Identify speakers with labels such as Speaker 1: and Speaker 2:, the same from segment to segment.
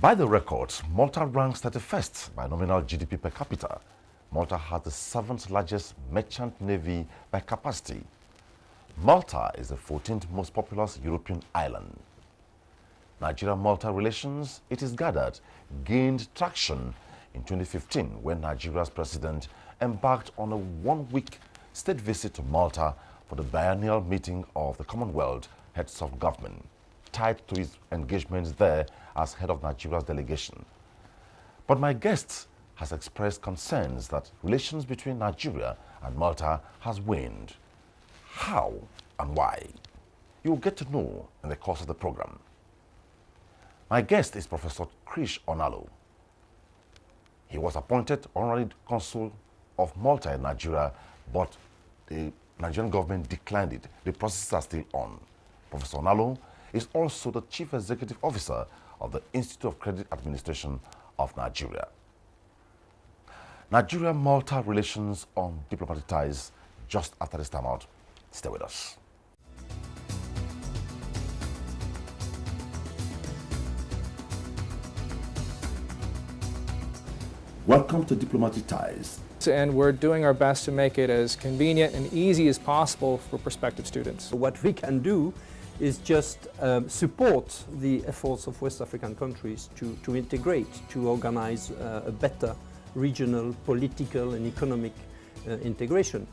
Speaker 1: By the records, Malta ranks 31st by nominal GDP per capita. Malta has the 7th largest merchant navy by capacity. Malta is the 14th most populous European island. Nigeria-Malta relations, it is gathered, gained traction in 2015 when Nigeria's president embarked on a one-week state visit to Malta for the biennial meeting of the Commonwealth heads of government, tied to his engagements there as head of Nigeria's delegation. But my guest has expressed concerns that relations between Nigeria and Malta has waned. How and why? You will get to know in the course of the program. My guest is Professor Onalo. He was appointed honorary consul of Malta in Nigeria, but the Nigerian government declined it. The processes are still on. Professor Onalo is also the Chief Executive Officer of the Institute of Credit Administration of Nigeria. Nigeria-Malta relations on diplomatic ties just after this time out. Stay with us. Welcome to Diplomatic Ties.
Speaker 2: And we're doing our best to make it as convenient and easy as possible for prospective students.
Speaker 3: What we can do is just support the efforts of West African countries to integrate, to organize a better regional, political and economic integration.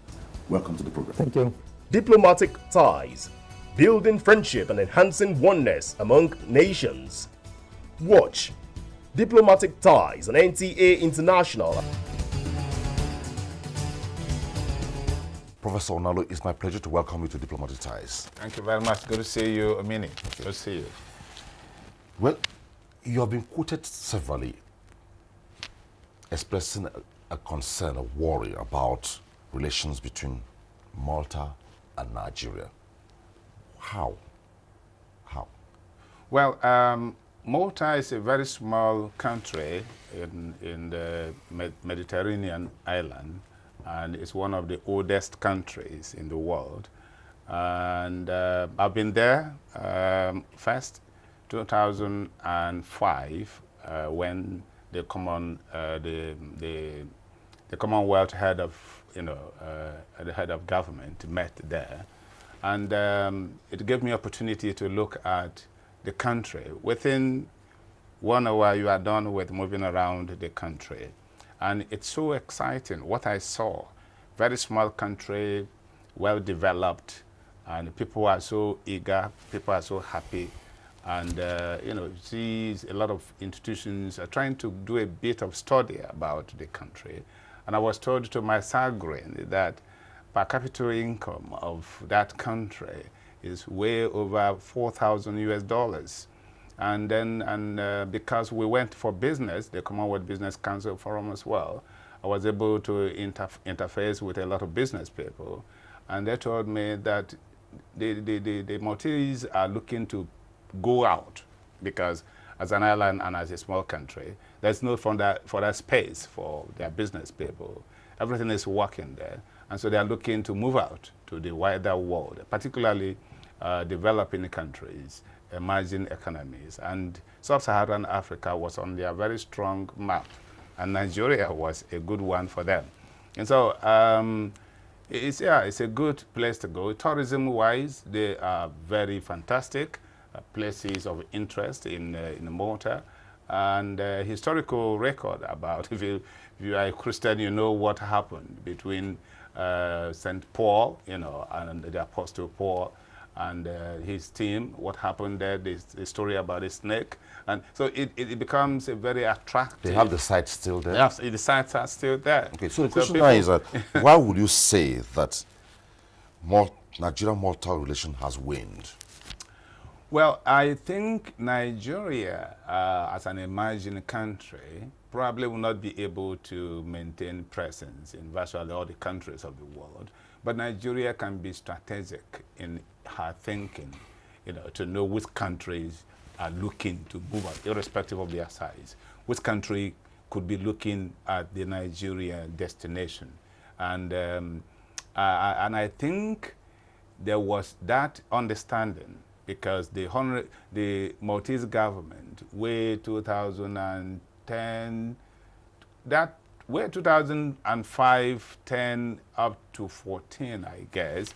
Speaker 1: Welcome to the program.
Speaker 3: Thank you.
Speaker 4: Diplomatic ties, building friendship and enhancing oneness among nations. Watch Diplomatic Ties on NTA International.
Speaker 1: Professor Onalo, it's my pleasure to welcome you to Diplomatic Ties.
Speaker 5: Thank you very much. Good to see you, Amini. Good to see you.
Speaker 1: Well, you have been quoted severally expressing a concern, a worry about relations between Malta and Nigeria. How?
Speaker 5: Well, Malta is a very small country in the Mediterranean island, and it's one of the oldest countries in the world. And I've been there first 2005 when the Commonwealth head of the head of government met there, and it gave me opportunity to look at the country. Within 1 hour, you are done with moving around the country. And it's so exciting what I saw. Very small country, well developed, and people are so eager, people are so happy. And you see a lot of institutions are trying to do a bit of study about the country. And I was told to my chagrin that per capita income of that country is way over $4,000 US. And then, because we went for business, the Commonwealth Business Council Forum as well, I was able to interface with a lot of business people. And they told me that the Maltese are looking to go out because as an island and as a small country, there's no further space for their business people. Everything is working there. And so they are looking to move out to the wider world, particularly developing countries, emerging economies. And Sub-Saharan Africa was on their very strong map, and Nigeria was a good one for them. And so it's a good place to go. Tourism-wise, they are very fantastic places of interest in Malta. And historical record about, if you are a Christian, you know what happened between St. Paul, and the Apostle Paul and his team, what happened there, the story about the snake. And so it becomes a very attractive.
Speaker 1: They have the sites still there?
Speaker 5: Yes, the sites are still there.
Speaker 1: Okay, so the question now is that, why would you say that Nigeria-Malta relation has waned?
Speaker 5: Well, I think Nigeria, as an emerging country, probably will not be able to maintain presence in virtually all the countries of the world. But Nigeria can be strategic in her thinking, to know which countries are looking to move out, irrespective of their size. Which country could be looking at the Nigeria destination. And I think there was that understanding because the Maltese government, way 2010, that way 2005, 10 up to 14, I guess,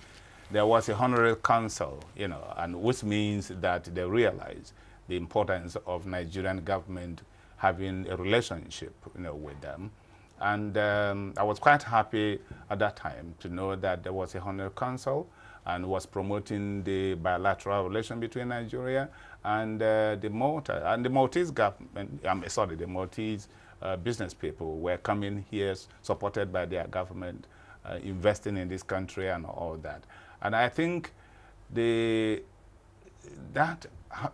Speaker 5: there was a honorary council, you know, and which means that they realized the importance of Nigerian government having a relationship, you know, with them. And I was quite happy at that time to know that there was a honorary council and was promoting the bilateral relation between Nigeria and the Malta. And the Maltese government, the Maltese business people were coming here supported by their government, investing in this country and all that. And I think that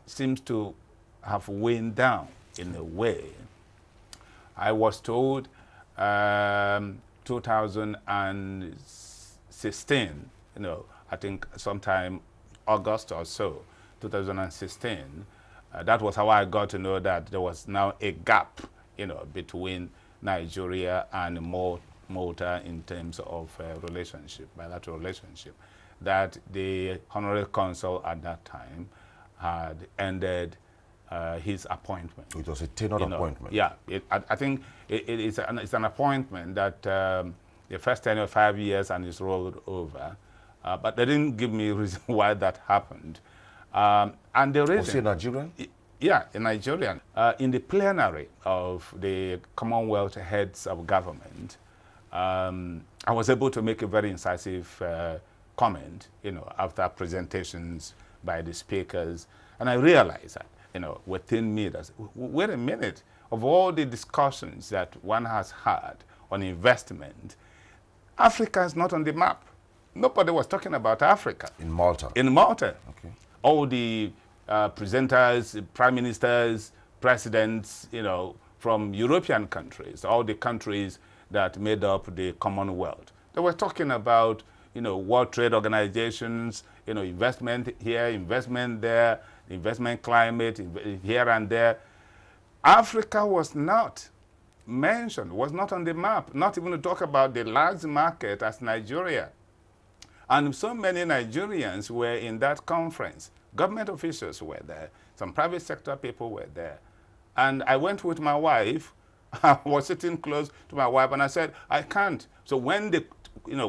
Speaker 5: seems to have waned down in a way. I was told 2016, you know, I think sometime August or so, 2016, that was how I got to know that there was now a gap, you know, between Nigeria and Malta in terms of relationship, bilateral relationship, that the honorary consul at that time had ended his appointment.
Speaker 1: It was a tenured appointment.
Speaker 5: Yeah, I think it's an appointment that the first tenure 5 years and it's rolled over, but they didn't give me a reason why that happened. And the reason...
Speaker 1: Was he Nigerian?
Speaker 5: Yeah, a Nigerian. In the plenary of the Commonwealth heads of government, I was able to make a very incisive comment, you know, after presentations by the speakers, and I realized that, you know, within me, that, wait a minute, of all the discussions that one has had on investment, Africa is not on the map. Nobody was talking about Africa.
Speaker 1: In Malta?
Speaker 5: In Malta.
Speaker 1: Okay.
Speaker 5: All the presenters, prime ministers, presidents, you know, from European countries, all the countries that made up the Commonwealth, they were talking about, you know, World Trade Organizations, you know, investment here, investment there, investment climate here and there. Africa was not mentioned, was not on the map, not even to talk about the large market as Nigeria. And so many Nigerians were in that conference. Government officials were there. Some private sector people were there. And I went with my wife. I was sitting close to my wife, and I said, I can't. So when the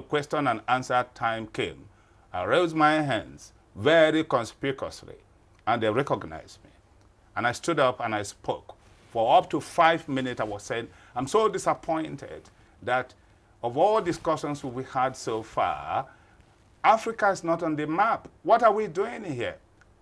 Speaker 5: question and answer time came, I raised my hands very conspicuously, and they recognized me. And I stood up and I spoke. For up to 5 minutes, I was saying, I'm so disappointed that of all discussions we had so far, Africa is not on the map. What are we doing here?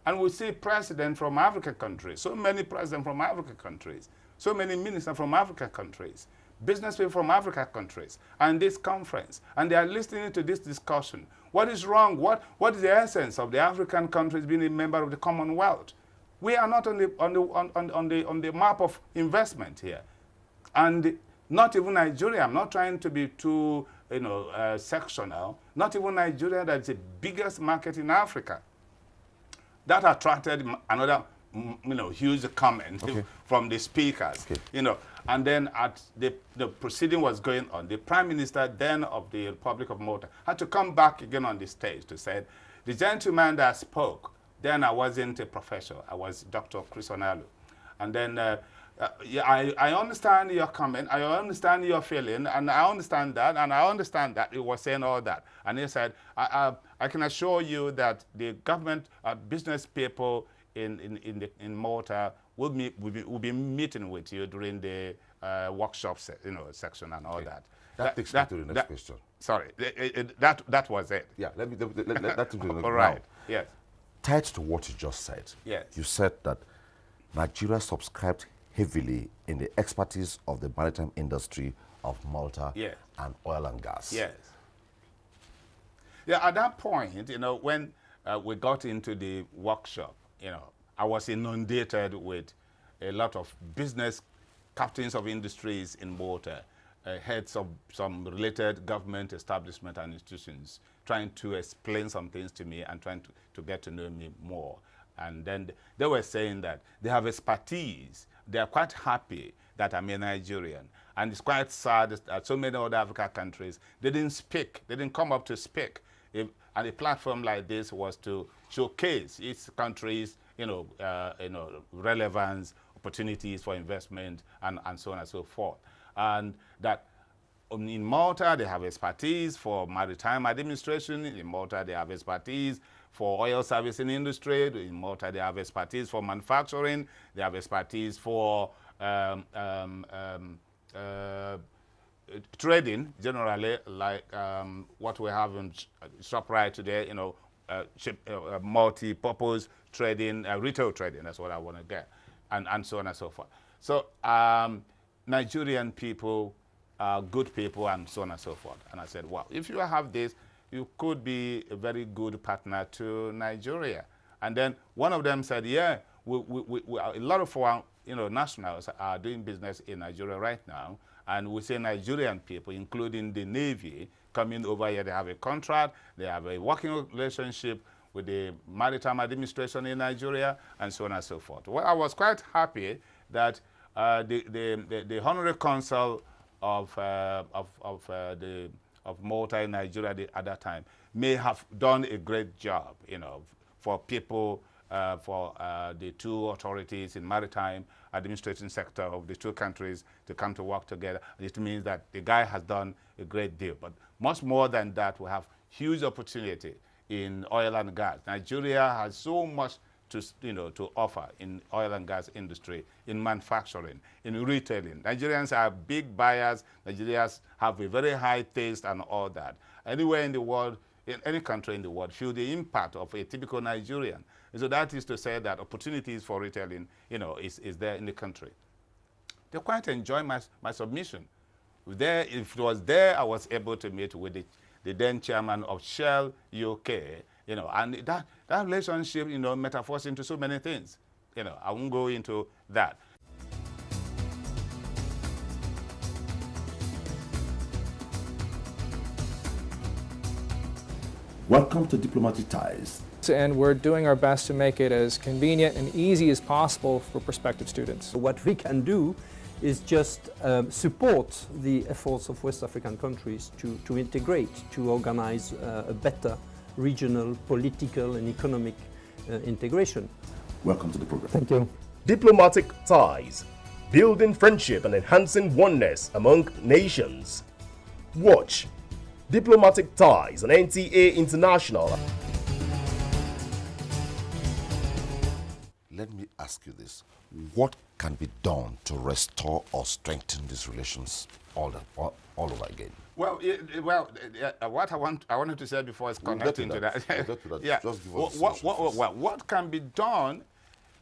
Speaker 5: And we see presidents from African countries, so many presidents from African countries, so many ministers from African countries, business people from African countries, and this conference, and they are listening to this discussion. What is wrong? What is the essence of the African countries being a member of the Commonwealth? We are not on the map of investment here, and not even Nigeria. I'm not trying to be too sectional. Not even Nigeria, that's the biggest market in Africa. That attracted another huge comment from the speakers. Okay. And then at the proceeding was going on, the Prime Minister then of the Republic of Malta had to come back again on the stage to say, the gentleman that spoke, then I wasn't a professor, I was Dr. Onalo. And then I understand your comment, I understand your feeling, and I understand that, and I understand that he was saying all that. And he said, I can assure you that the government, business people in Malta will be meeting with you during the workshop section and all that.
Speaker 1: That takes me to the next question.
Speaker 5: Sorry, that was it.
Speaker 1: Yeah, let take me to the next
Speaker 5: all right, yes.
Speaker 1: Tied to what you just said,
Speaker 5: yes.
Speaker 1: You said that Nigeria subscribed heavily in the expertise of the maritime industry of Malta and oil and gas.
Speaker 5: Yes. Yeah, at that point, when we got into the workshop, I was inundated with a lot of business captains of industries in Malta, heads of some related government establishment and institutions, trying to explain some things to me and trying to get to know me more. And then they were saying that they have expertise. They are quite happy that I'm a Nigerian. And it's quite sad that so many other African countries, they didn't speak. They didn't come up to speak. And a platform like this was to showcase its country's, relevance, opportunities for investment, and so on and so forth. And that in Malta, they have expertise for maritime administration. In Malta, they have expertise for oil servicing industry. In Malta, they have expertise for manufacturing. They have expertise for trading, generally, like what we have in ShopRite today, multi-purpose trading, retail trading, that's what I want to get, and so on and so forth. So Nigerian people are good people, and so on and so forth. And I said, well, if you have this, you could be a very good partner to Nigeria. And then one of them said, yeah, a lot of our nationals are doing business in Nigeria right now, and we say Nigerian people, including the Navy, coming over here, they have a contract, they have a working relationship with the maritime administration in Nigeria, and so on and so forth. Well, I was quite happy that the Honorary Consul of Malta in Nigeria at that time may have done a great job, for people, for the two authorities in maritime administration sector of the two countries to come to work together. It means that the guy has done a great deal. But much more than that, we have huge opportunity in oil and gas. Nigeria has so much to offer in oil and gas industry, in manufacturing, in retailing. Nigerians are big buyers. Nigerians have a very high taste and all that. Anywhere in the world, in any country in the world, feel the impact of a typical Nigerian. And so that is to say that opportunities for retailing, is there in the country. They quite enjoy my submission. If it was there, I was able to meet with the then chairman of Shell UK, and that relationship, metaphors into so many things. I won't go into that.
Speaker 1: Welcome to Diplomatic Ties.
Speaker 2: And we're doing our best to make it as convenient and easy as possible for prospective students.
Speaker 3: What we can do is just support the efforts of West African countries to integrate, to organize a better regional, political and economic integration.
Speaker 1: Welcome to the program.
Speaker 3: Thank you.
Speaker 4: Diplomatic ties, building friendship and enhancing oneness among nations. Watch Diplomatic Ties on NTA International.
Speaker 1: Let me ask you this. What can be done to restore or strengthen these relations all over again?
Speaker 5: Well, what I wanted to say before is connecting to that.
Speaker 1: We'll get to that.
Speaker 5: Yeah.
Speaker 1: Just give us
Speaker 5: what can be done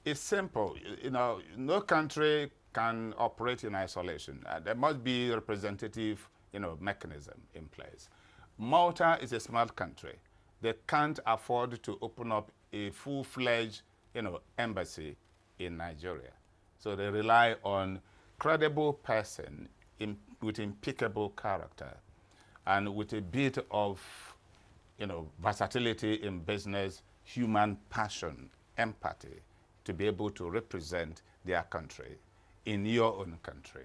Speaker 5: is simple. No country can operate in isolation. There must be a representative, mechanism in place. Malta is a small country. They can't afford to open up a full-fledged, embassy in Nigeria. So they rely on credible person with impeccable character and with a bit of, versatility in business, human passion, empathy, to be able to represent their country in your own country.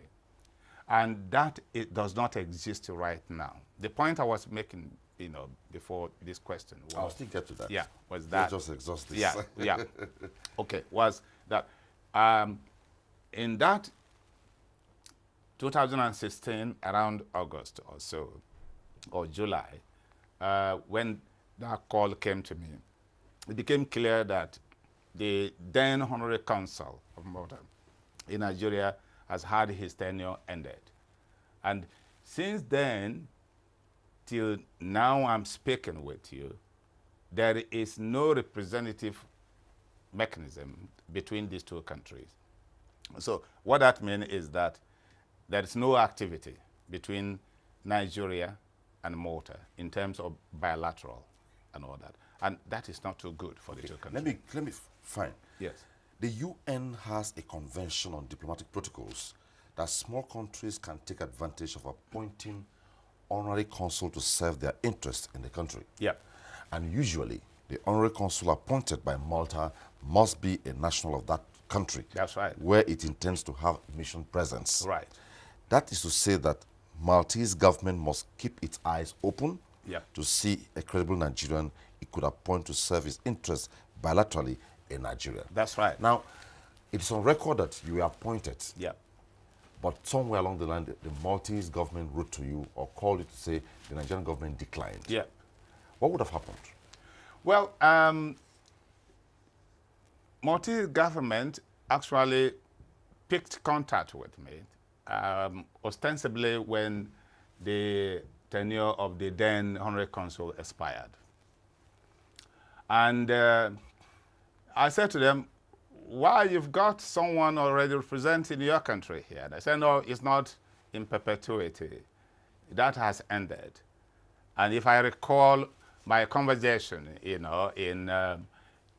Speaker 5: And that it does not exist right now. The point I was making, before this question was...
Speaker 1: I'll still get to that.
Speaker 5: Yeah, was that...
Speaker 1: Let's just exhaust this.
Speaker 5: Yeah. Okay, was that in that 2016, around August or so, or July, when that call came to me, it became clear that the then Honorary Consul of Malta in Nigeria has had his tenure ended. And since then, till now I'm speaking with you, there is no representative mechanism between these two countries. So what that means is that there is no activity between Nigeria and Malta in terms of bilateral and all that. And that is not too good for the two countries.
Speaker 1: Let me fine.
Speaker 5: Yes.
Speaker 1: The UN has a convention on diplomatic protocols that small countries can take advantage of appointing honorary consul to serve their interests in the country.
Speaker 5: Yeah.
Speaker 1: And usually, the honorary consul appointed by Malta must be a national of that country.
Speaker 5: That's right.
Speaker 1: Where it intends to have mission presence.
Speaker 5: Right.
Speaker 1: That is to say that Maltese government must keep its eyes open
Speaker 5: Yep.
Speaker 1: to see a credible Nigerian he could appoint to serve his interests bilaterally in Nigeria.
Speaker 5: That's right.
Speaker 1: Now, it's on record that you were appointed,
Speaker 5: Yeah.
Speaker 1: but somewhere along the line, the Maltese government wrote to you or called you to say the Nigerian government declined.
Speaker 5: Yeah.
Speaker 1: What would have happened?
Speaker 5: Well, Maltese government actually picked contact with me, ostensibly when the tenure of the then Honorary Consul expired. And I said to them, why, you've got someone already representing your country here? They said, no, it's not in perpetuity. That has ended. And if I recall my conversation, in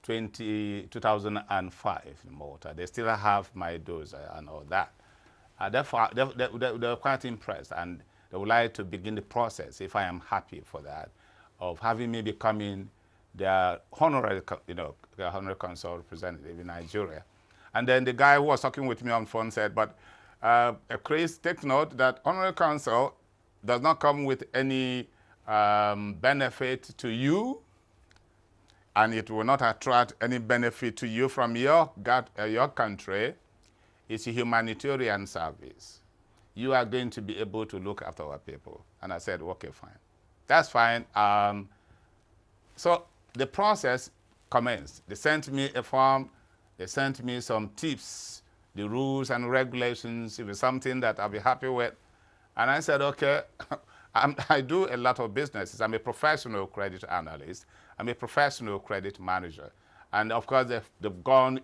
Speaker 5: 2005 in Malta, they still have my dose and all that. Therefore, they were quite impressed, and they would like to begin the process, if I am happy for that, of having me becoming their honorary consul representative in Nigeria. And then the guy who was talking with me on the phone said, but Chris, take note that honorary consul does not come with any benefit to you, and it will not attract any benefit to you from your country. It's a humanitarian service. You are going to be able to look after our people. And I said, okay, fine. That's fine. So the process commenced. They sent me a form. They sent me some tips, the rules and regulations. It was something that I'll be happy with. And I said, okay, I do a lot of businesses. I'm a professional credit analyst. I'm a professional credit manager. And of course, they've gone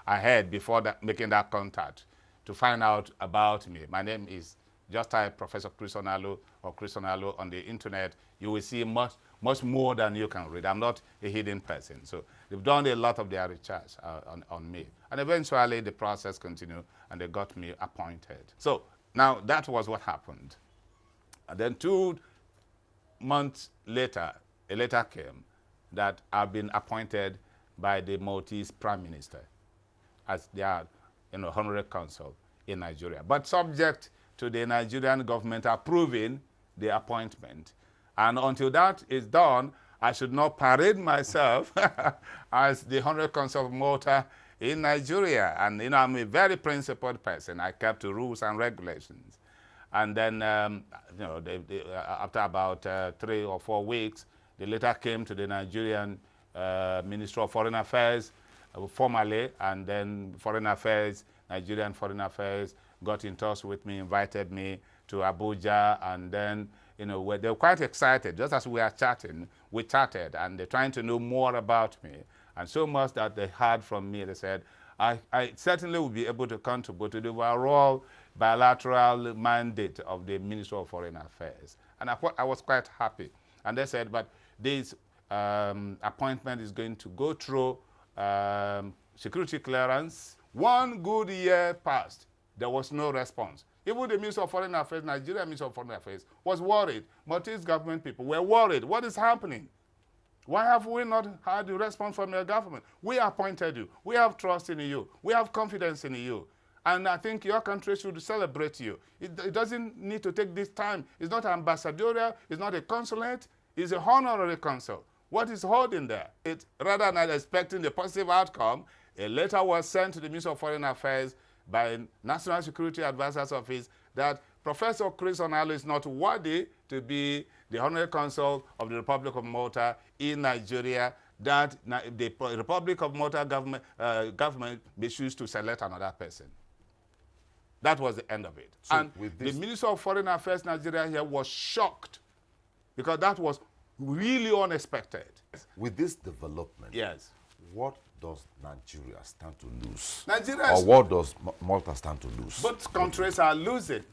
Speaker 5: ahead before that, making that contact to find out about me. My name is, just type Professor Chris Onalo or Chris Onalo on the internet. You will see much more than you can read. I'm not a hidden person. So they've done a lot of their research on me. And eventually the process continued and they got me appointed. So now that was what happened. And then 2 months later, a letter came that I've been appointed by the Maltese Prime Minister as their honorary consul in Nigeria, but subject to the Nigerian government approving the appointment. And until that is done, I should not parade myself as the honorary consul of Malta in Nigeria. And I'm a very principled person. I kept to rules and regulations. And then, after about 3 or 4 weeks, the letter came to the Nigerian Ministry of Foreign Affairs formally, and then Nigerian Foreign Affairs got in touch with me, invited me to Abuja, and then, they were quite excited. Just as we are chatting, we chatted, and they're trying to know more about me. And so much that they heard from me, they said, I certainly will be able to contribute to the overall bilateral mandate of the Ministry of Foreign Affairs. And I was quite happy. And they said, but this appointment is going to go through security clearance. 1 good year passed. There was no response. Even the Minister of Foreign Affairs, Nigeria Minister of Foreign Affairs, was worried. Maltese government people were worried. What is happening? Why have we not had a response from your government? We appointed you. We have trust in you. We have confidence in you. And I think your country should celebrate you. It doesn't need to take this time. It's not ambassadorial. It's not a consulate. It's a honorary consul. What is holding there? Rather than expecting the positive outcome, a letter was sent to the Minister of Foreign Affairs by National Security Advisor's Office that Professor Chris Onalo is not worthy to be the honorary consul of the Republic of Malta in Nigeria, that the Republic of Malta government may choose to select another person. That was the end of it. So and the Minister of Foreign Affairs Nigeria here was shocked because that was really unexpected.
Speaker 1: With this development,
Speaker 5: yes,
Speaker 1: what does Nigeria stand to lose?
Speaker 5: Nigeria,
Speaker 1: or what does Malta stand to lose?
Speaker 5: Both countries are losing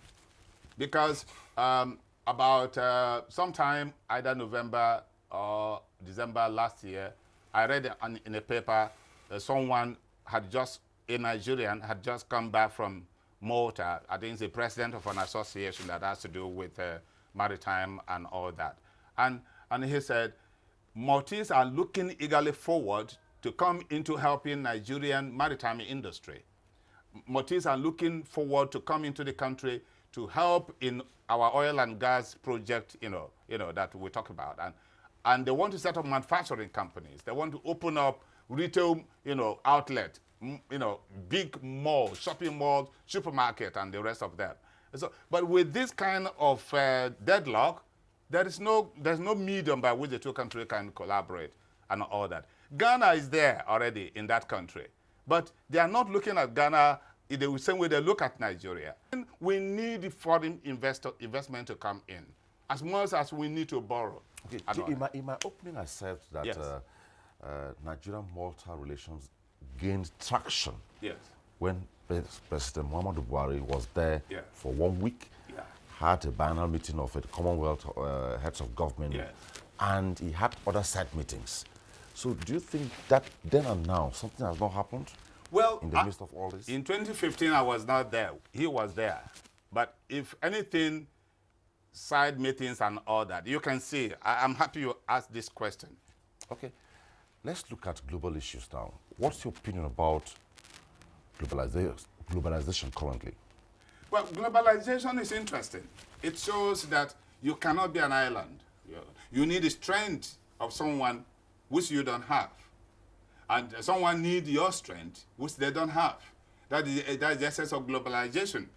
Speaker 5: because about sometime either November or December last year, I read in a paper someone a Nigerian had just come back from Malta. I think he's the president of an association that has to do with maritime and all that. And he said, Maltese are looking eagerly forward to come into helping Nigerian maritime industry. Maltese are looking forward to come into the country to help in our oil and gas project, that we talk about, and they want to set up manufacturing companies. They want to open up retail, outlet, big malls, shopping malls, supermarket, and the rest of them. So, but with this kind of deadlock, there's no medium by which the two countries can collaborate and all that. Ghana is there already in that country, but they are not looking at Ghana in the same way they look at Nigeria. We need foreign investment to come in, as much as we need to borrow.
Speaker 1: Okay. In my opening, I said that
Speaker 5: Yes.
Speaker 1: Nigeria-Malta relations gained traction
Speaker 5: Yes.
Speaker 1: when President Muhammadu Buhari was there
Speaker 5: Yeah.
Speaker 1: for 1 week,
Speaker 5: Yeah.
Speaker 1: had a biennial meeting of the Commonwealth heads of government,
Speaker 5: Yes.
Speaker 1: and he had other side meetings. So do you think that then and now something has not happened
Speaker 5: Well,
Speaker 1: in the midst of all this?
Speaker 5: in 2015, I was not there. He was there. But if anything, side meetings and all that, you can see, I'm happy you asked this question.
Speaker 1: Okay, let's look at global issues now. What's your opinion about globalization currently?
Speaker 5: Well, globalization is interesting. It shows that you cannot be an island. You need the strength of someone which you don't have. And someone needs your strength which they don't have. That is the essence of globalization.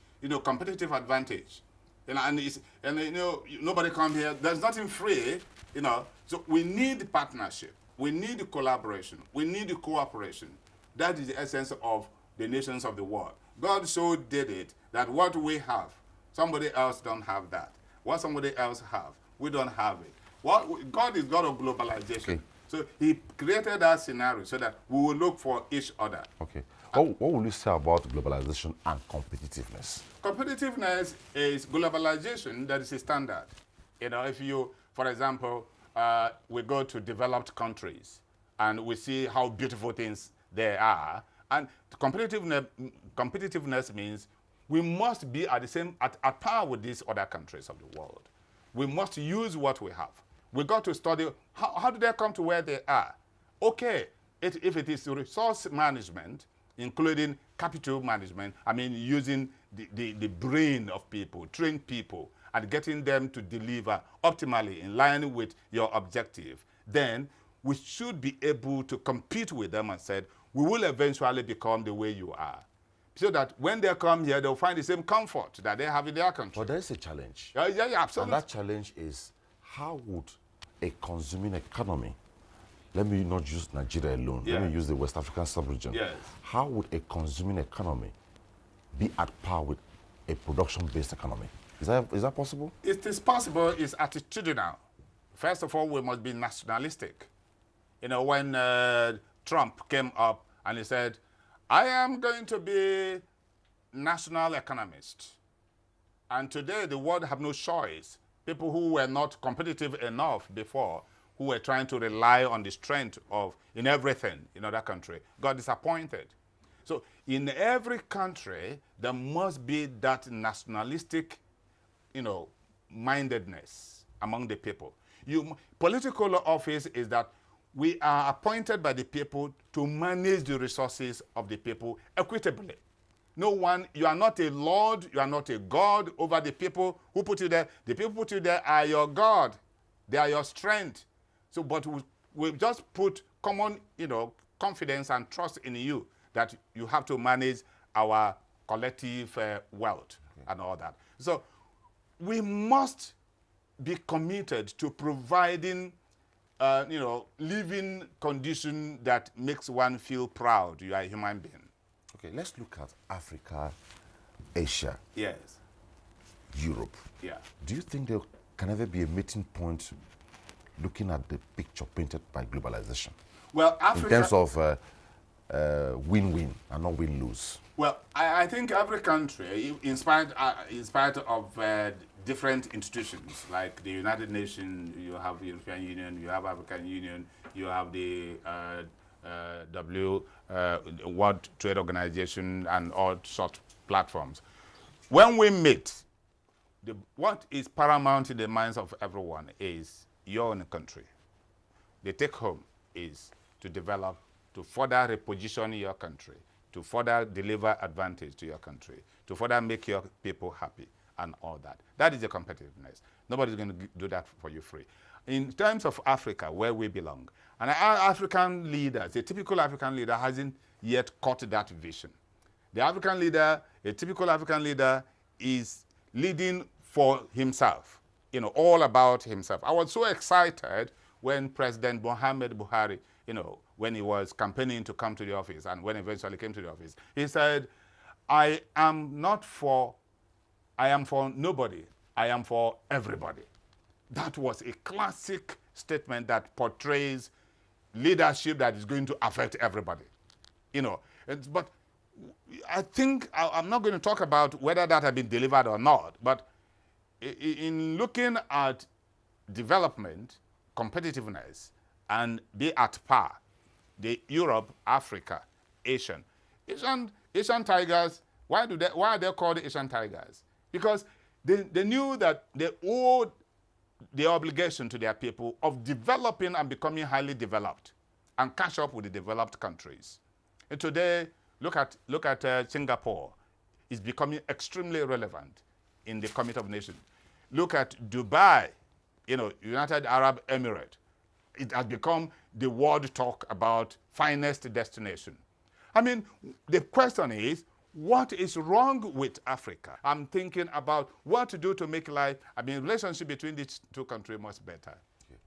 Speaker 5: Competitive advantage. Nobody come here. There's nothing free. So we need partnership. We need collaboration. We need cooperation. That is the essence of the nations of the world. God so did it that what we have, somebody else don't have that. What somebody else have, we don't have it. God is God of globalization.
Speaker 1: Okay.
Speaker 5: So he created that scenario so that we will look for each other.
Speaker 1: Okay. What will you say about globalization and competitiveness?
Speaker 5: Competitiveness is globalization that is a standard. If you, for example, we go to developed countries and we see how beautiful things they are, and competitiveness means we must be at par with these other countries of the world. We must use what we have. We got to study how do they come to where they are. Okay, if it is resource management, including capital management, using the brain of people, trained people, and getting them to deliver optimally in line with your objective, then we should be able to compete with them and said, we will eventually become the way you are. So that when they come here, they'll find the same comfort that they have in their country.
Speaker 1: But there is a challenge.
Speaker 5: Yeah, absolutely.
Speaker 1: And that challenge is, how would a consuming economy, let me not use Nigeria alone, let me use the West African sub-region.
Speaker 5: Yes.
Speaker 1: How would a consuming economy be at par with a production-based economy? Is that possible?
Speaker 5: It is possible. It's attitudinal. First of all, we must be nationalistic. When Trump came up and he said, I am going to be national economist. And today the world have no choice. People who were not competitive enough before, who were trying to rely on the strength in everything in other country, got disappointed. So in every country, there must be that nationalistic, mindedness among the people. Political office is that we are appointed by the people to manage the resources of the people equitably. No one, you are not a lord, you are not a god over the people who put you there. The people who put you there are your God. They are your strength. So, but we just put common, confidence and trust in you that you have to manage our collective wealth and all that. So we must be committed to providing living condition that makes one feel proud you are a human being.
Speaker 1: Okay, let's look at Africa, Asia,
Speaker 5: Yes.
Speaker 1: Europe.
Speaker 5: Yeah.
Speaker 1: Do you think there can ever be a meeting point looking at the picture painted by globalization?
Speaker 5: Well, Africa,
Speaker 1: in terms of win-win and not win-lose?
Speaker 5: Well, I think every country, in spite of different institutions, like the United Nations, you have the European Union, you have African Union, you have the World Trade Organization, and all such platforms. When we meet, what is paramount in the minds of everyone is your own country. The take-home is to develop, to further reposition your country, to further deliver advantage to your country, to further make your people happy. and all that. That is the competitiveness. Nobody's going to do that for you free. In terms of Africa, where we belong, and our African leaders, a typical African leader hasn't yet caught that vision. The African leader, a typical African leader, is leading for himself, all about himself. I was so excited when President Muhammad Buhari, when he was campaigning to come to the office and when he eventually came to the office, he said, I am for nobody, I am for everybody. That was a classic statement that portrays leadership that is going to affect everybody. But I think I'm not going to talk about whether that had been delivered or not, but in looking at development, competitiveness, and be at par, the Europe, Africa, Asian tigers, why are they called Asian tigers? Because they knew that they owed the obligation to their people of developing and becoming highly developed and catch up with the developed countries. And today, look at Singapore. It's becoming extremely relevant in the Committee of Nations. Look at Dubai, United Arab Emirates. It has become the world talk about finest destination. I mean, the question is, what is wrong with Africa? I'm thinking about what to do to make life, relationship between these two countries much better.
Speaker 1: Okay.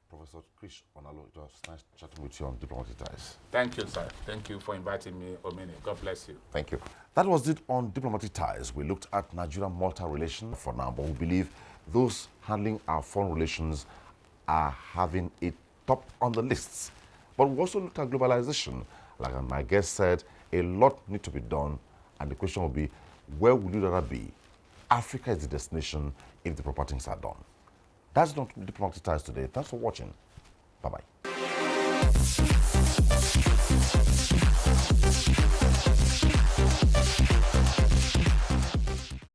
Speaker 1: Professor Chris Onalo, it was nice chatting with you on Diplomatic Ties.
Speaker 5: Thank you, sir. Thank you for inviting me, Omini. God bless you.
Speaker 1: Thank you. That was it on Diplomatic Ties. We looked at Nigeria-Malta relations for now, but we believe those handling our foreign relations are having it top on the lists. But we also looked at globalization. Like my guest said, a lot needs to be done, and the question will be, where would you rather be? Africa is the destination if the proper things are done. That's not Diplomatic Ties today. Thanks for watching. Bye-bye.